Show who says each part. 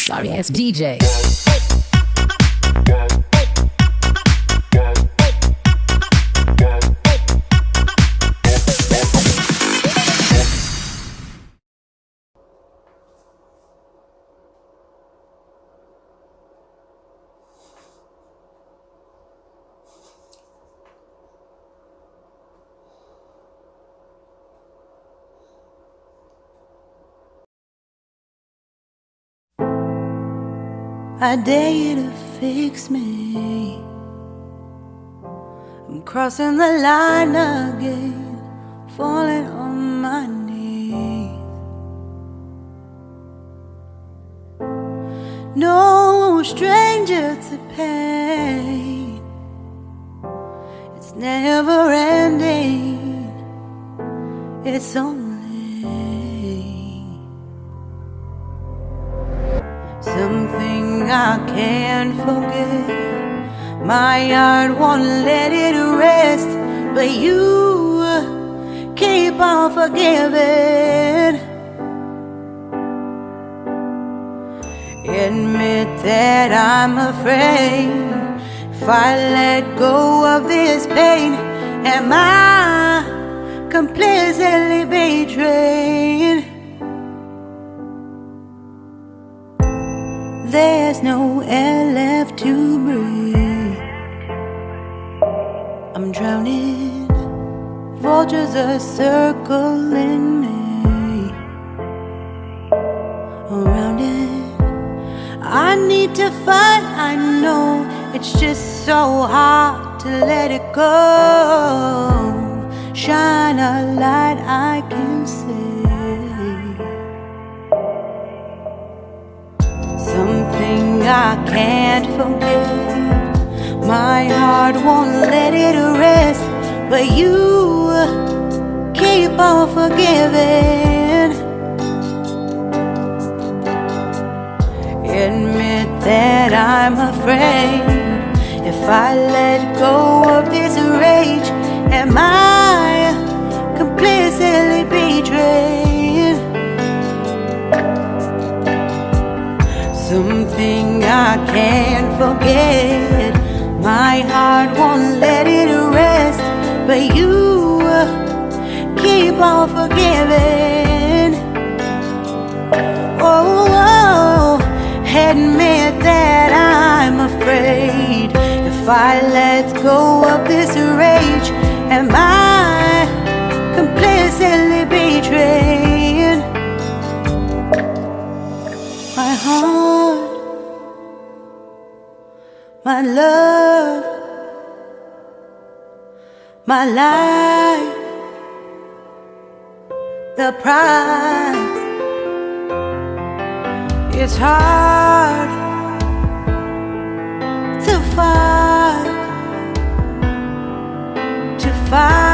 Speaker 1: sorry ass DJ.
Speaker 2: I dare you to fix me. I'm crossing the line again, falling on my knees. No stranger to pain, it's never ending, it's only something I can't forget. My heart won't let it rest, but you keep on forgiving. Admit that I'm afraid if I let go of this pain, am I completely betrayed? There's no air left to breathe. I'm drowning, vultures are circling me. Around it, I need to fight. I know it's just so hard to let it go. Shine a light I can see. Something I can't forget. My heart won't let it rest, but you keep on forgiving. Admit that I'm afraid if I let go of this rage, am I completely betrayed? Something I can't forget. My heart won't let it rest, but you keep on forgiving. Oh, admit that I'm afraid if I let go of this rage, am I completely betrayed? My heart, my love, my life, the price. It's hard to fight,